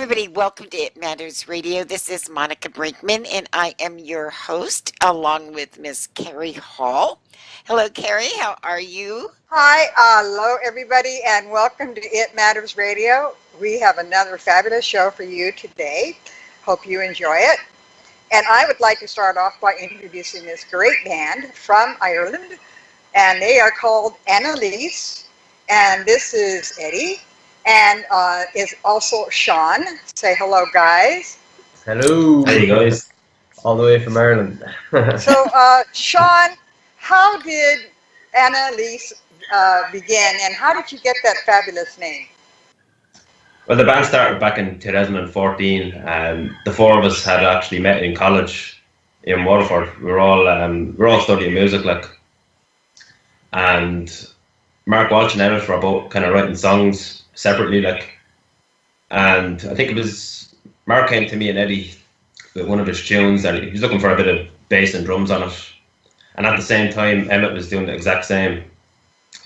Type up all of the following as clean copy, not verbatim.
everybody. Welcome to It Matters Radio. This is Monica Brinkman, and I am your host, along with Miss Carrie Hall. Hello, Carrie. How are you? Hi, hello everybody, and welcome to It Matters Radio. We have another fabulous show for you today. Hope you enjoy it. And I would like to start off by introducing this great band from Ireland, and they are called Anna-Liese, and this is Eddie, and is also Sean. Say hello, guys. Hello. Hey guys. All the way from Ireland. So, Sean, how did Anna-Liese begin, and how did you get that fabulous name? Well, the band started back in 2014. The four of us had actually met in college in Waterford. We were all studying music, and Mark Walsh and Emmett were both kind of writing songs separately, and I think it was Mark came to me and Eddie with one of his tunes, and he was looking for a bit of bass and drums on it. And at the same time, Emmett was doing the exact same.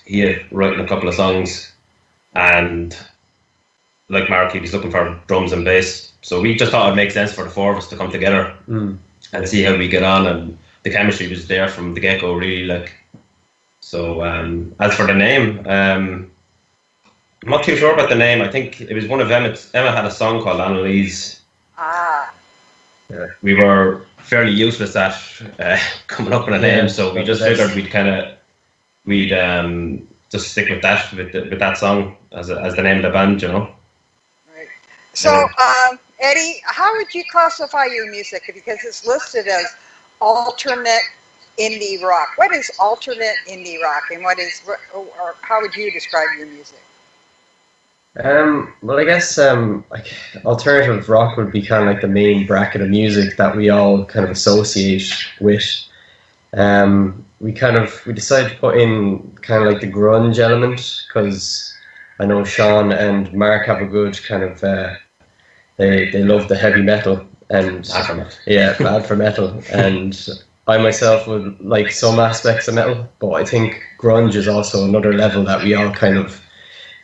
He had written a couple of songs, and like Mark, he was looking for drums and bass. So we just thought it'd make sense for the four of us to come together and see how we get on. And the chemistry was there from the get-go, really. So as for the name, I'm not too sure about the name. I think it was one of Emma's. Emma had a song called Anna-Liese. We were fairly useless at coming up with a name, so we just figured we'd just stick with that song as the name of the band, you know. Right. So, Eddie, how would you classify your music? Because it's listed as alternate indie rock. What is alternate indie rock, and or how would you describe your music? Well, I guess alternative rock would be kind of like the main bracket of music that we all kind of associate with. We decided to put in kind of like the grunge element, because I know Sean and Mark have a good kind of they love the heavy metal and bad for metal, and I myself would like some aspects of metal, but I think grunge is also another level that we all kind of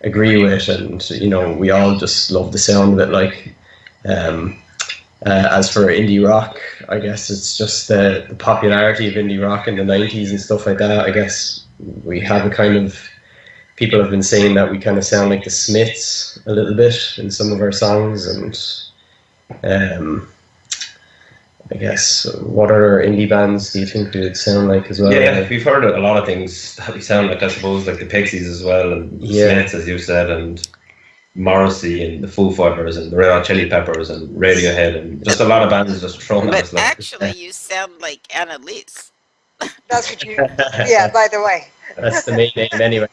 agree with, and you know, we all just love the sound of it. As for indie rock, I guess it's just the popularity of indie rock in the 90s and stuff like that. I guess we have a kind of, people have been saying that we kind of sound like the Smiths a little bit in some of our songs, and I guess, what other indie bands do you think we would sound like as well? Yeah, we've heard a lot of things that we sound like, I suppose, like the Pixies as well, and the Smiths, as you said, and Morrissey, and the Foo Fighters, and the Red Hot Chili Peppers, and Radiohead, and just a lot of just thrown at us. But actually, you sound like Anna-Liese. That's what you, yeah, by the way. That's the main name anyway.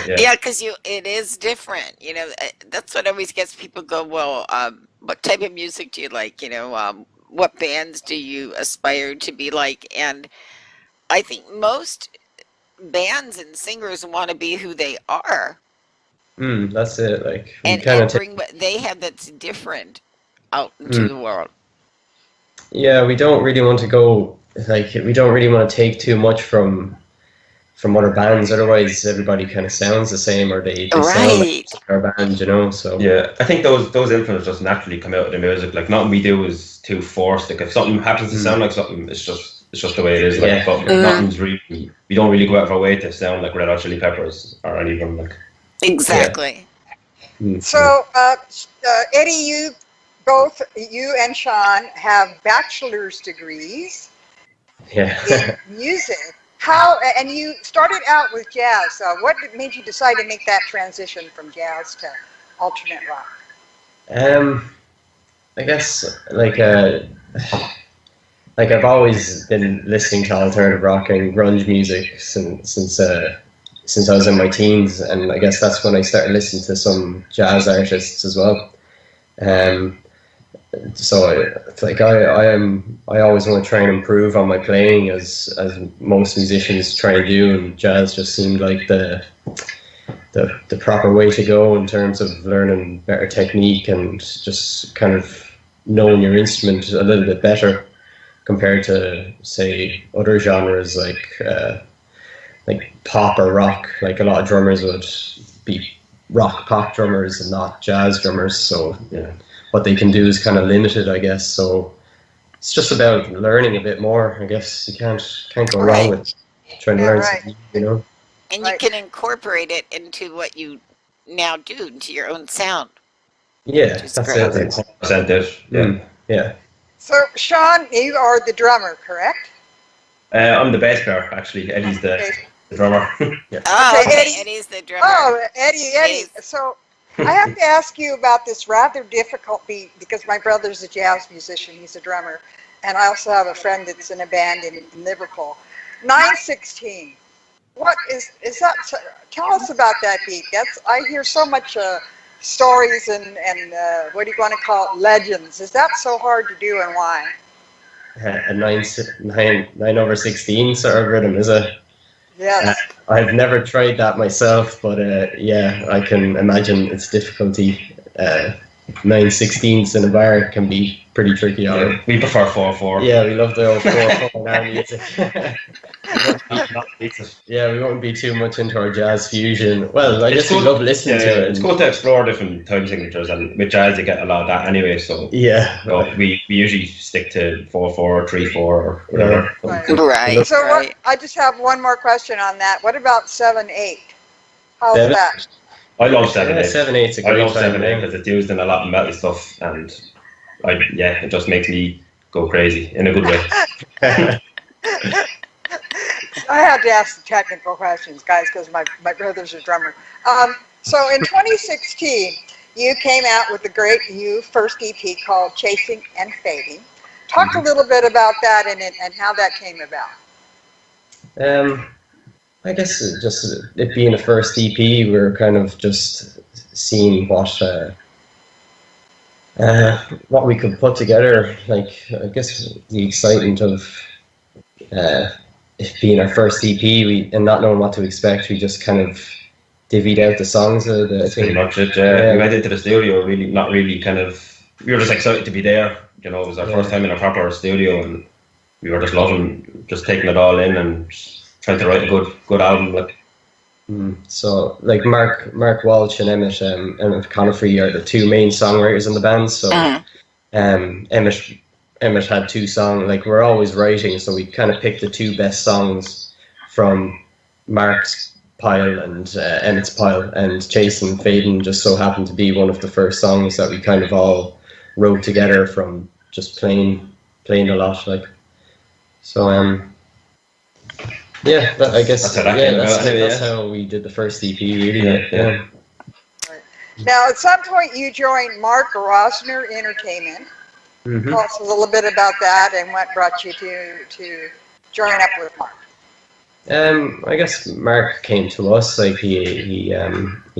Yeah, because it is different. You know, that's what always gets people go, well, what type of music do you like? You know, what bands do you aspire to be like? And I think most bands and singers want to be who they are. That's it. Like, and bring what they have that's different out into the world. Yeah, we don't really want to go, we don't really want to take too much from other bands. Otherwise, everybody kind of sounds the same, or they sound like our band, you know. So yeah, I think those influences just naturally come out of the music. Like, nothing we do is too forced. Like, if something happens to sound like something, it's just the way it is. Like, but nothing's really. We don't really go out of our way to sound like Red Hot Chili Peppers or any of them. Like, exactly. Yeah. So, Eddie, you and Sean have bachelor's degrees in music. How, and you started out with jazz. What made you decide to make that transition from jazz to alternate rock? I guess I've always been listening to alternative rock and grunge music since I was in my teens, and I guess that's when I started listening to some jazz artists as well. So I always want to try and improve on my playing, as most musicians try to do, and jazz just seemed like the proper way to go in terms of learning better technique and just kind of knowing your instrument a little bit better compared to, say, other genres like pop or rock. Like, a lot of drummers would be rock pop drummers and not jazz drummers. So what they can do is kind of limited, I guess. So it's just about learning a bit more. I guess you can't go wrong Right. with trying to Yeah, learn right. something, you know. And you Right. can incorporate it into what you now do, into your own sound, which Yeah, is that's great. it. That's 100% it. Yeah. Yeah. So, Sean, you are the drummer, correct? I'm the bass player, actually. Eddie's Okay. the drummer. Oh, Okay, okay. Eddie. Eddie's the drummer. Oh, Eddie. Bass. So I have to ask you about this rather difficult beat because my brother's a jazz musician. He's a drummer. And I also have a friend that's in a band in Liverpool. 916. What is that? Tell us about that beat. I hear so much stories and what do you want to call it, legends. Is that so hard to do and why? A 9/16 sort of rhythm, is it? Yes. I've never tried that myself, but yeah, I can imagine its difficulty. 9/16 in a bar can be pretty tricky. Yeah, we prefer 4/4. Yeah, we love the old 4/4 in our music. Yeah, we won't be too much into our jazz fusion. Well, I guess we love listening to it. It's good to explore different time signatures, and with jazz you get a lot of that anyway. So yeah, we usually stick to 4/4 or 3/4 or whatever. Right. Right. So Right. I just have one more question on that. What about 7/8? How's 7/8? that? I love 7/8. 7/8's a I great love time. 7/8 because it's used in a lot of metal stuff, and it just makes me go crazy in a good way. I had to ask the technical questions, guys, because my brother's a drummer. So in 2016, you came out with the great new first EP called Chasing and Fading. Talk a little bit about that and how that came about. I guess it being a first EP, we were kind of just seeing what we could put together. Like, I guess the excitement of it being our first EP, and not knowing what to expect, we just kind of divvied out the songs. That's pretty much it. We went into the studio we were just excited to be there. You know, it was our first time in a proper studio, and we were just loving, just taking it all in and trying to write a good album. Like. So, like Mark Walsh and Emmett Conifrey are the two main songwriters in the band. So, Emmett had two songs. Like, we're always writing, so we kind of picked the two best songs from Mark's pile and Emmett's pile, and Chasing Fading just so happened to be one of the first songs that we kind of all wrote together from just playing a lot. Like, so yeah, I guess that's how we did the first EP. Really, yeah. Now, at some point, you joined Mark Rosner Entertainment. Mm-hmm. Tell us a little bit about that and what brought you to join up with Mark. I guess Mark came to us. Like, he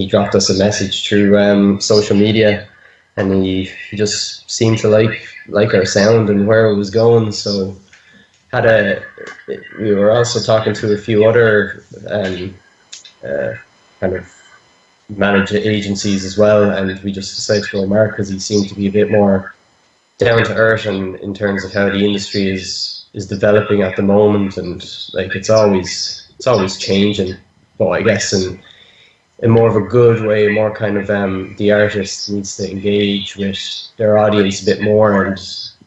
dropped us a message through social media, and he just seemed to like our sound and where it was going. So we were also talking to a few other kind of managed agencies as well, and we just decided to go with Mark because he seemed to be a bit more down to earth and in terms of how the industry is developing at the moment, and like it's always changing, but I guess in more of a good way, more kind of the artist needs to engage with their audience a bit more, and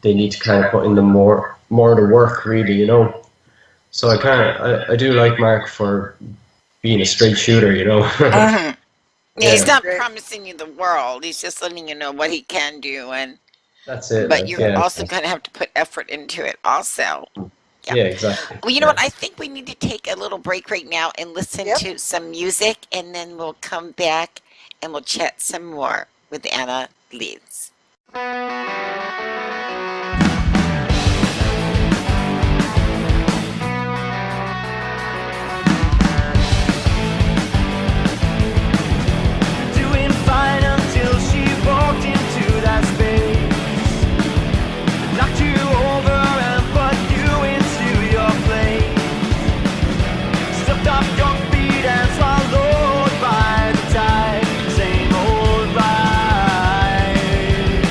they need to kind of put in the more of the work, really, you know. So I do like Mark for being a straight shooter, you know. Yeah, he's not Great. promising you the world. He's just letting you know what he can do, and That's it. but you also kind of have to put effort into it also. Yeah, exactly. Well, you know what? I think we need to take a little break right now and listen Yep. to some music, and then we'll come back and we'll chat some more with Anna-Liese. Doing fine until she walked into that space, knocked you over and put you into your place, stepped off your feet and swallowed by the tide, same old ride.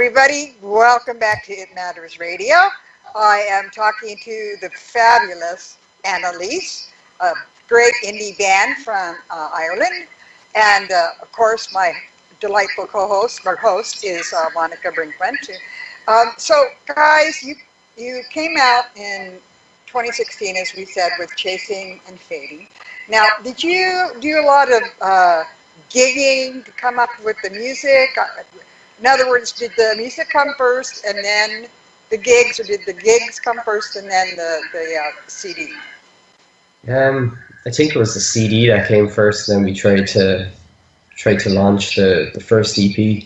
everybody. Welcome back to It Matters Radio. I am talking to the fabulous Anna-Liese, a great indie band from Ireland. And of course, my delightful host is Monica Brinkman. So guys, you came out in 2016, as we said, with Chasing and Fading. Now, did you do a lot of gigging to come up with the music? In other words, did the music come first and then the gigs, or did the gigs come first and then the CD? I think it was the CD that came first, then we tried to launch the first EP.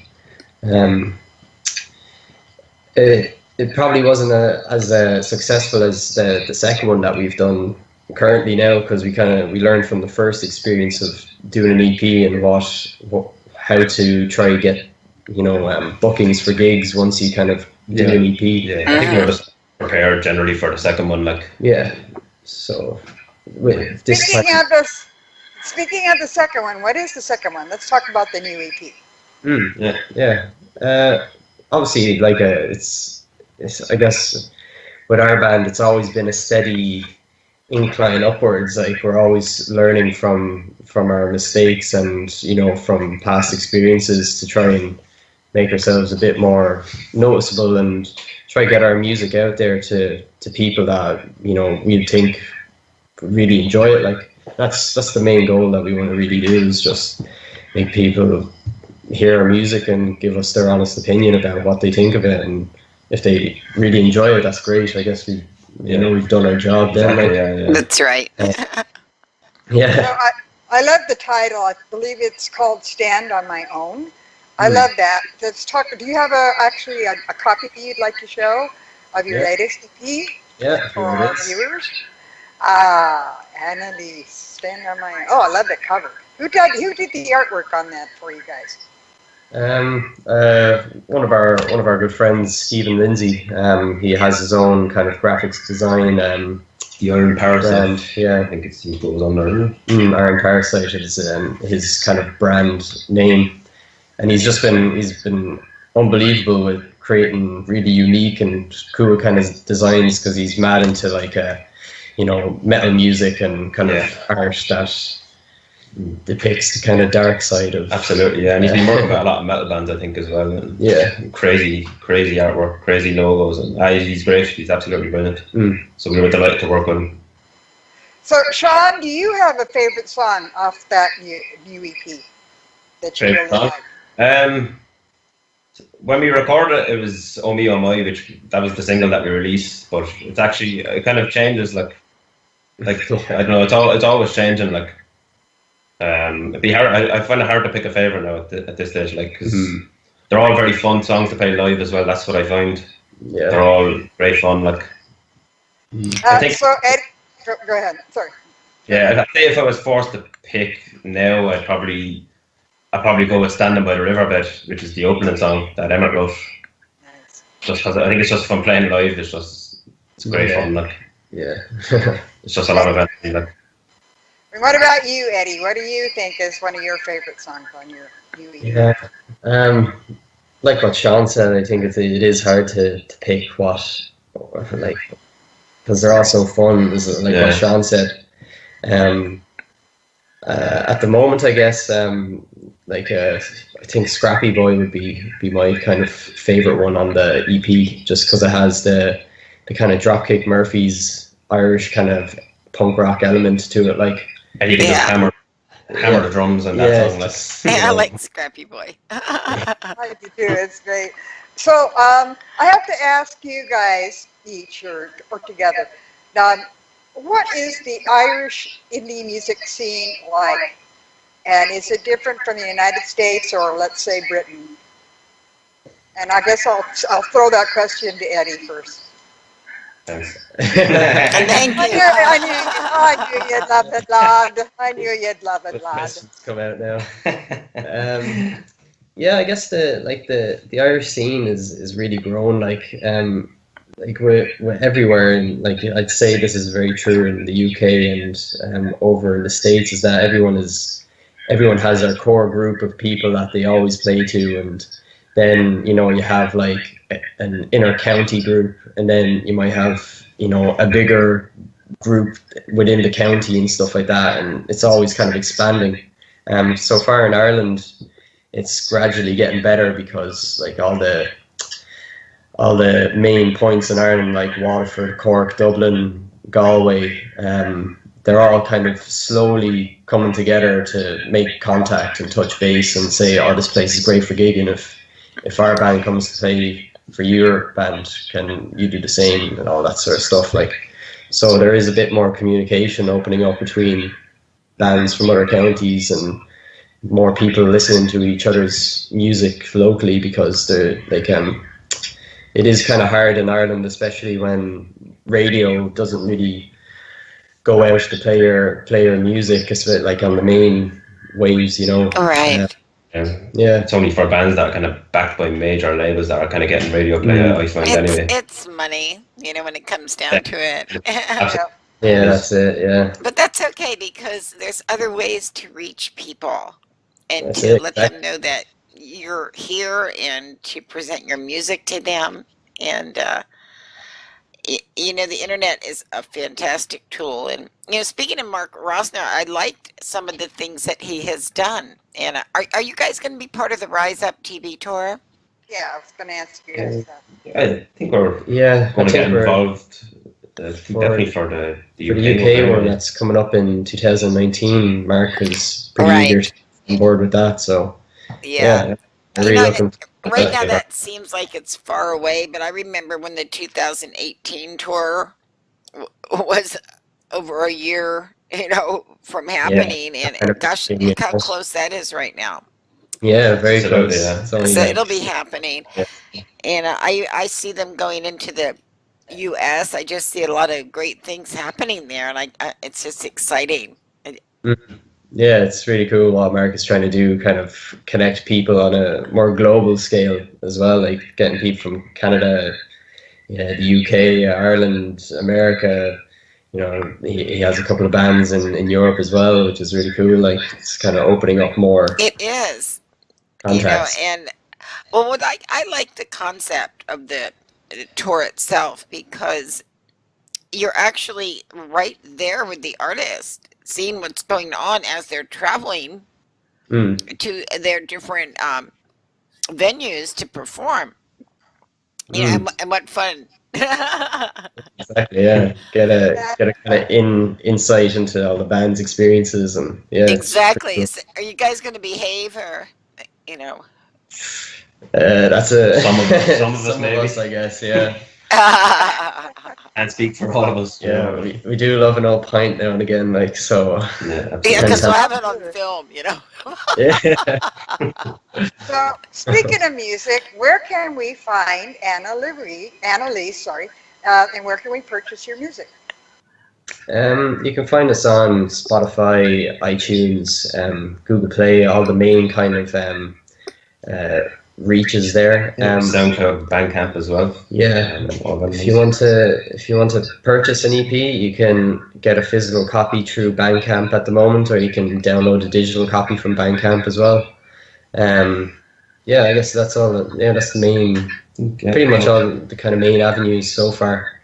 It probably wasn't as successful as the second one that we've done currently now, because we learned from the first experience of doing an EP and how to try get bookings for gigs once you kind of do an EP. Yeah, I think we're just prepared generally for the second one, like. Yeah. So with this Speaking of the second one, what is the second one? Let's talk about the new EP. Yeah. Obviously, like it's I guess with our band, it's always been a steady incline upwards. Like, we're always learning from our mistakes and from past experiences to try and make ourselves a bit more noticeable and try to get our music out there to people that we'd think really enjoy it. Like, that's the main goal that we want to really do, is just make people hear our music and give us their honest opinion about what they think of it. And if they really enjoy it, that's great. I guess we've done our job then. Exactly, That's right. Yeah. I love the title. I believe it's called Stand on My Own. I love that. Do you have a copy you'd like to show of your latest EP for our viewers? Anna-Liese, Stand on My Own. Oh, I love the cover. Who did the artwork on that for you guys? One of our good friends, Stephen Lindsay. He has his own kind of graphics design. The Iron Parasite. Brand, yeah. I think it was on there. Iron Parasite is his kind of brand name, and he's been unbelievable with creating really unique and cool kind of designs, because he's mad into like metal music and kind of art that depicts the kind of dark side of. Absolutely, yeah, and he's been working with a lot of metal bands, I think, as well. And crazy artwork, crazy logos, and he's great. He's absolutely brilliant. So we were delighted to work with him. So, Sean, do you have a favorite song off that new EP that you really like? When we recorded it was Oh Me Oh My, that was the single that we released, but it's actually, it kind of changes, like I don't know, it's always changing, like. It'd be hard. I find it hard to pick a favorite now at this stage, like, because they're all very fun songs to play live as well. That's what I find. Yeah, they're all great fun. Like, I think. So, Ed, go ahead. Sorry. Yeah, I'd say if I was forced to pick now, I'd probably go with "Standing by the Riverbed," which is the opening song that Emma wrote. Nice. Just because I think it's just from playing live. It's great fun. Like, it's just a lot of energy. Like. And what about you, Eddie? What do you think is one of your favorite songs on your new EP? Yeah, like what Sean said, I think it is hard to pick what, like, because they're all so fun. What Sean said. At the moment, I guess, I think Scrappy Boy would be my kind of favorite one on the EP, just because it has the kind of Dropkick Murphys Irish kind of punk rock element to it, like. And you can just hammer the drums and that song. I like Scrappy Boy. I do too. It's great. So I have to ask you guys each or together, what is the Irish indie music scene like? And is it different from the United States or, let's say, Britain? And I guess I'll throw that question to Eddie first. Thanks. Thank you. I knew you'd love it, lad. I knew you'd love it, lad. Questions come out now. I guess the Irish scene is really grown. Like we're everywhere, and like I'd say this is very true in the UK and over in the States, is that everyone has their core group of people that they always play to, and then you have like an inner county group, and then you might have a bigger group within the county and stuff like that, and it's always kind of expanding. So far in Ireland, it's gradually getting better because like all the main points in Ireland, like Waterford, Cork, Dublin, Galway, they're all kind of slowly coming together to make contact and touch base and say, oh, this place is great for gigging. If our band comes to play for your band, can you do the same, and all that sort of stuff. Like, so there is a bit more communication opening up between bands from other counties, and more people listening to each other's music locally, because they're like it is kind of hard in Ireland, especially when radio doesn't really go out to play your music, especially like on the main waves, All right. Yeah, it's only for bands that are kind of backed by major labels that are kind of getting radio play. I find anyway. It's money, when it comes down to it. Absolutely. yeah, that's it. Yeah, But that's okay, because there's other ways to reach people and That's to it, let them know that you're here, and to present your music to them. And the internet is a fantastic tool. And speaking of Mark Rosner, I liked some of the things that he has done. And are you guys going to be part of the Rise Up TV tour? Yeah, I was going to ask you guys that. I think we're yeah. going I to get think we're involved. Definitely for the for the UK one that's coming up in 2019. Mark is pretty eager to get on board with that. So Yeah. I'm really looking. Right now, that seems like it's far away, but I remember when the 2018 tour was over a year, from happening, and gosh, look how close that is right now. Yeah, very Absolutely, close. yeah. It's only So like- it'll be happening, and I see them going into the U.S. I just see a lot of great things happening there, and it's just exciting. Yeah, it's really cool what Mark is trying to do, kind of connect people on a more global scale as well, like getting people from Canada, the UK, Ireland, America. He has a couple of bands in Europe as well, which is really cool. Like, it's kind of opening up more It is, contacts. and what I like the concept of the tour itself, because you're actually right there with the artist, seeing what's going on as they're traveling to their different venues to perform. And what fun! Exactly, yeah. Get a kind of insight into all the band's experiences, and Exactly. it's pretty Are you guys going to behave, or that's a Some of us, maybe. I guess. Yeah. Can't speak for all of us. Yeah, we do love an old pint now and again, like, so. Yeah, absolutely. Yeah, because we'll have it on film. Yeah. So, speaking of music, where can we find Anna-Liese, and where can we purchase your music? You can find us on Spotify, iTunes, Google Play, all the main kind of reaches there. SoundCloud, Bandcamp as well. Yeah. All them If you want to purchase an EP, you can get a physical copy through Bandcamp at the moment, or you can download a digital copy from Bandcamp as well. I guess that's all. That's the main, pretty much all the kind of main avenues so far.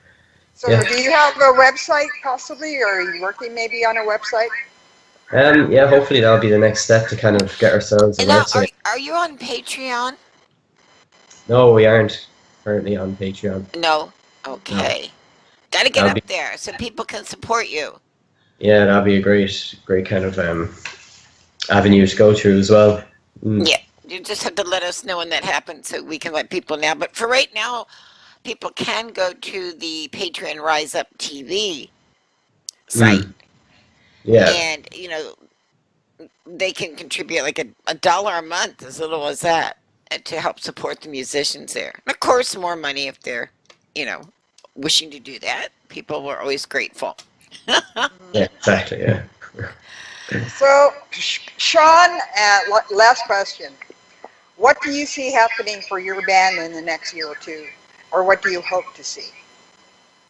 So, do you have a website possibly, or are you working maybe on a website? Hopefully that'll be the next step to kind of get ourselves a And now, website. are you on Patreon? No, we aren't currently on Patreon. No. Okay. Got to get That'll up there so people can support you. Yeah, that'd be a great kind of avenue to go through as well. Yeah. You just have to let us know when that happens so we can let people know. But for right now, people can go to the Patreon Rise Up TV site. Yeah. And, they can contribute like a dollar a month, as little as that, to help support the musicians there. And of course, more money if they're, wishing to do that. People were always grateful. Yeah, exactly. Yeah. So, Sean, last question. What do you see happening for your band in the next year or two? Or what do you hope to see?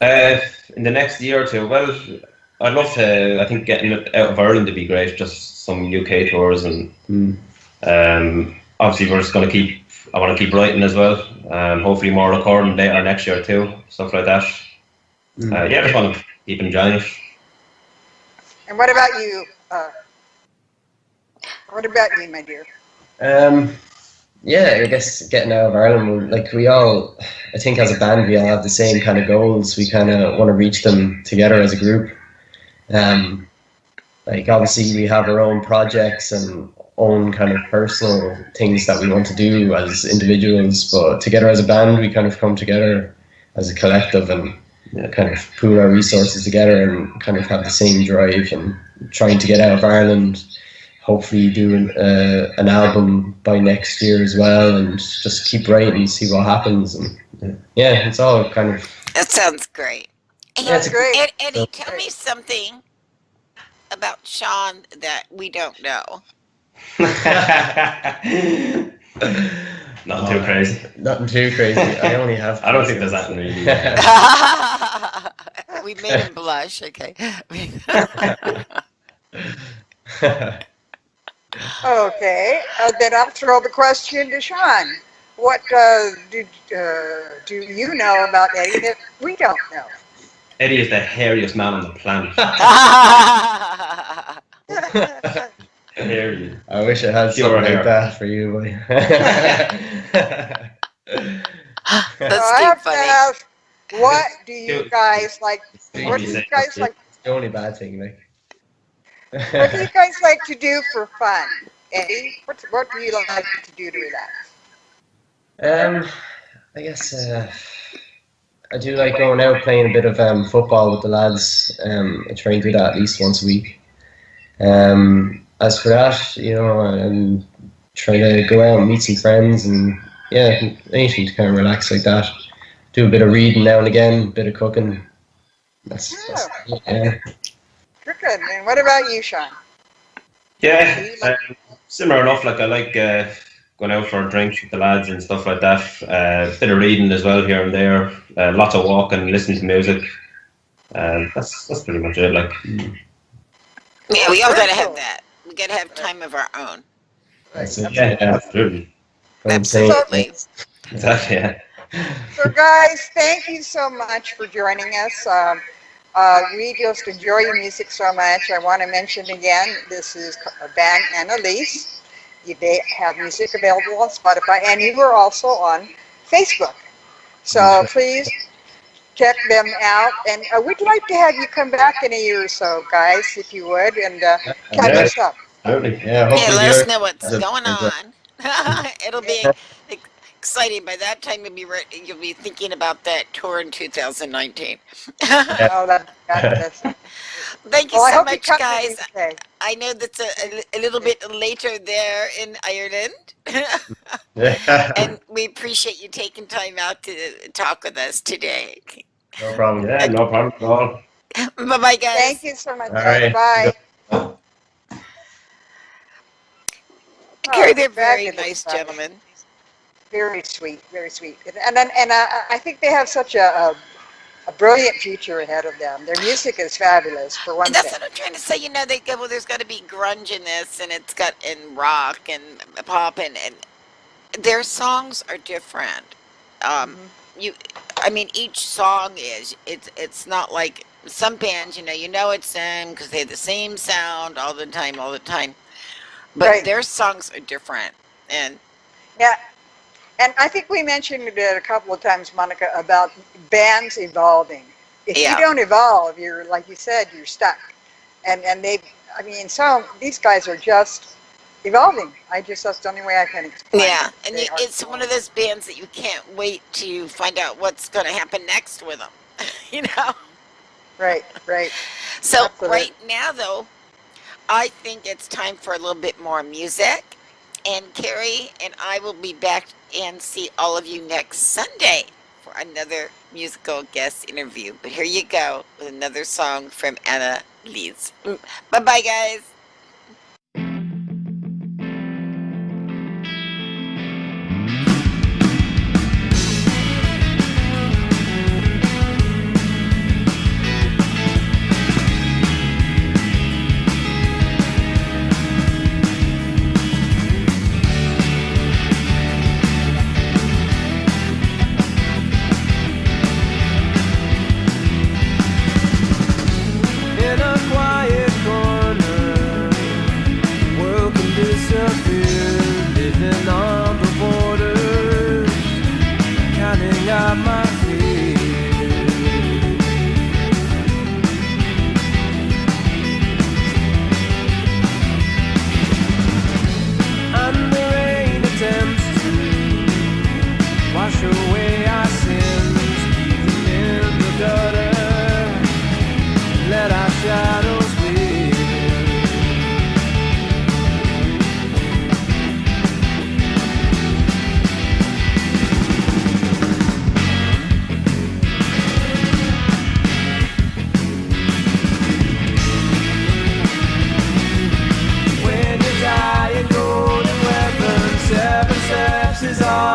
In the next year or two, well, I'd love to. I think getting it out of Ireland would be great. Just some UK tours, and obviously we're just going to keep. I want to keep writing as well. Hopefully more recording later next year too, stuff like that. Yeah, just want to keep enjoying it. And what about you? What about you, my dear? Yeah, I guess getting out of Ireland, like we all, I think as a band, we all have the same kind of goals. We kind of want to reach them together as a group. Like obviously we have our own projects and own kind of personal things that we want to do as individuals, but together as a band, we kind of come together as a collective and kind of pool our resources together and kind of have the same drive and trying to get out of Ireland. Hopefully do an album by next year as well, and just keep writing and see what happens. And yeah, it's all kind of. That sounds great. Hey, That's great. Eddie, tell me something about Sean that we don't know. Not too crazy. Nothing too crazy. I only have. I don't think there's that really. We made him blush. Okay. Okay, then I'll throw the question to Sean. What do you know about Eddie that we don't know? Eddie is the hairiest man on the planet. Hairy. I wish I had Pure something hair. like that for you, boy. That's I too have to funny. ask, what do you guys like? What do you It's guys like? The only bad thing, like. What do you guys like to do for fun, Eddie? What do you like to do to relax? I guess I do like going out playing a bit of football with the lads. I try and do that at least once a week. As for that, you know, I'm trying to go out and meet some friends and yeah, anything to kind of relax like that. Do a bit of reading now and again, a bit of cooking. That's yeah. You're good. And what about you, Sean? Yeah, similar enough. Like I like going out for a drink with the lads and stuff like that. A bit of reading as well here and there. Lots of walking, listening to music. That's pretty much it. Like, Yeah, we all gotta have that. We gotta have time of our own. That's it. yeah, absolutely, I'm saying- Absolutely. exactly. Yeah. So, guys, thank you so much for joining us. We just enjoy your music so much. I want to mention again, this is a band Anna-Liese. They have music available on Spotify, and you are also on Facebook. So please check them out. And we'd like to have you come back in a year or so, guys, if you would, and catch us up. Absolutely. Yeah, Yeah, hopefully let us you're- know what's as a- going as a- on. It'll be exciting. By that time, you'll be thinking about that tour in 2019. Oh, that's Thank you well, I so hope you much, come to guys. me today. I know that's a little bit later there in Ireland, and we appreciate you taking time out to talk with us today. No problem. Yeah, no problem at all. Bye bye, guys. Thank you so much. All right. Bye. Gary, they're very fabulous, nice fabulous. gentlemen. Very sweet, very sweet. And I think they have such a brilliant future ahead of them. Their music is fabulous, for one And that's thing. what I'm trying to say. You know, they go, well, there's got to be grunge in this, and it's got in rock and pop, and their songs are different. I mean, each song is. It's not like some bands. You know it's them because they have the same sound all the time. But Right. their songs are different, and Yeah. And I think we mentioned it a couple of times, Monica, about bands evolving. If Yeah. you don't evolve, you're, like you said, you're stuck. And these guys are just evolving. That's the only way I can explain yeah, it. and They are it's one of those bands that you can't wait to find out what's going to happen next with them. You know. Right. So Absolutely. right now, though, I think it's time for a little bit more music. And Carrie and I will be back and see all of you next Sunday for another musical guest interview. But here you go with another song from Anna-Liese. Bye-bye, guys.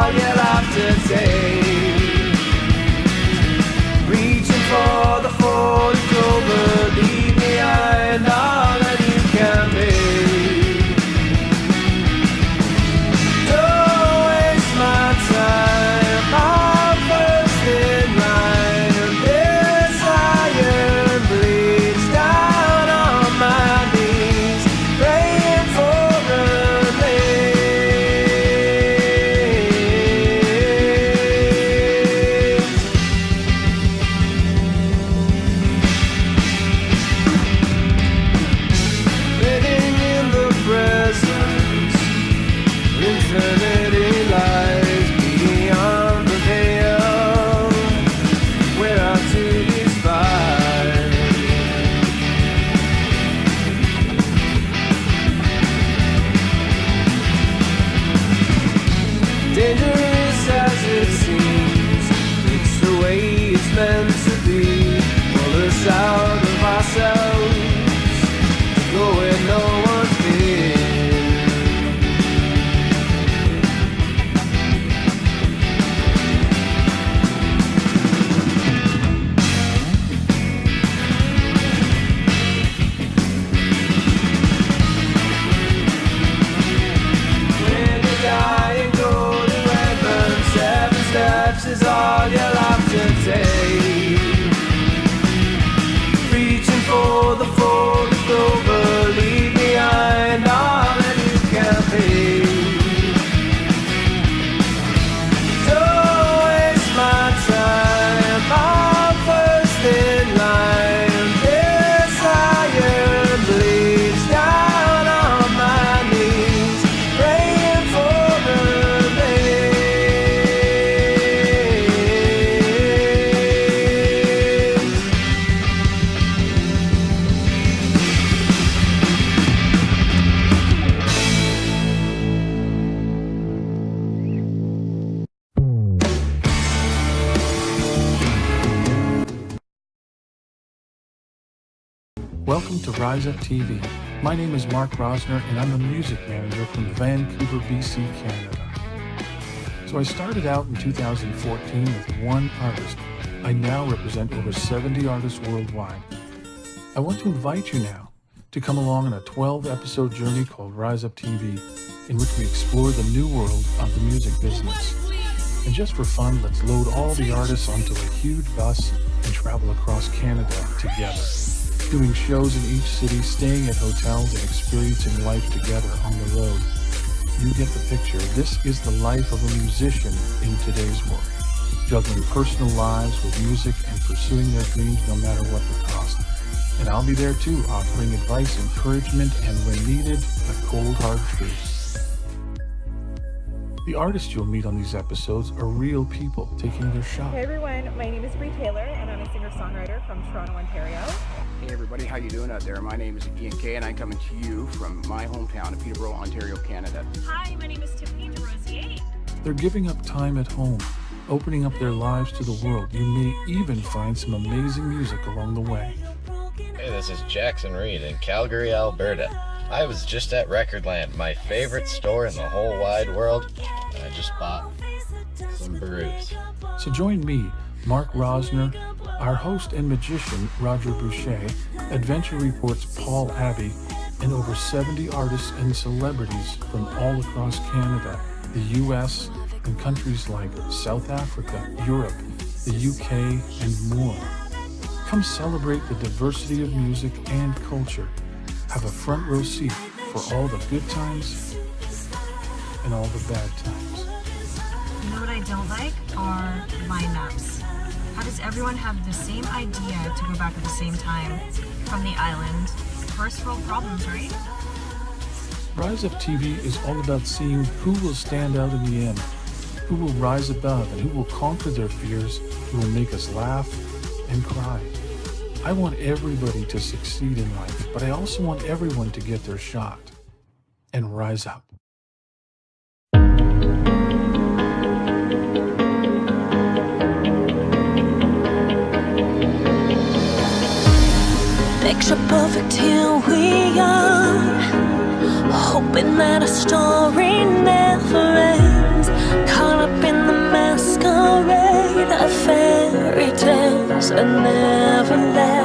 all you'll have to take. Reaching for the folded clover, leave behind all that you can be. Don't waste my time, I'm first in line, and this iron bleeds down on my knees, praying for living in the present. Infinity lies beyond the veil. We're out to despise. Dangerous as it seems, it's the way it's meant to be. Pull us out of ourselves, go where no one's been. When you die and go to heaven, 7 steps is all you'll have to take. Reaching for the folded clover, leave behind all that you can be. Don't waste my time, I'm first in line. This iron bleeds down on my knees, praying for release. Welcome to Rise Up TV. My name is Mark Rosner and I'm a music manager from Vancouver, BC, Canada. So I started out in 2014 with one artist. I now represent over 70 artists worldwide. I want to invite you now to come along on a 12-episode journey called Rise Up TV, in which we explore the new world of the music business. And just for fun, let's load all the artists onto a huge bus and travel across Canada together, doing shows in each city, staying at hotels, and experiencing life together on the road. You get the picture. This is the life of a musician in today's world, juggling personal lives with music and pursuing their dreams no matter what the cost. And I'll be there too, offering advice, encouragement, and when needed, a cold hard truth. The artists you'll meet on these episodes are real people taking their shot. Hey everyone, my name is Bree Taylor and I'm a singer-songwriter from Toronto, Ontario. Hey everybody, how you doing out there? My name is Ian Kay and I'm coming to you from my hometown of Peterborough, Ontario, Canada. Hi, my name is Tiffany DeRosier. They're giving up time at home, opening up their lives to the world. You may even find some amazing music along the way. Hey, this is Jackson Reed in Calgary, Alberta. I was just at Recordland, my favorite store in the whole wide world, and I just bought some brews. So join me, Mark Rosner, our host and magician, Roger Boucher, Adventure Report's Paul Abbey, and over 70 artists and celebrities from all across Canada, the US, and countries like South Africa, Europe, the UK, and more. Come celebrate the diversity of music and culture. Have a front row seat for all the good times and all the bad times. You know what I don't like are lineups. How does everyone have the same idea to go back at the same time from the island? First world problems, right? Rise Up TV is all about seeing who will stand out in the end, who will rise above, and who will conquer their fears, who will make us laugh and cry. I want everybody to succeed in life, but I also want everyone to get their shot and rise up. Picture perfect, here we are, hoping that a story never ends. Caught up close and never let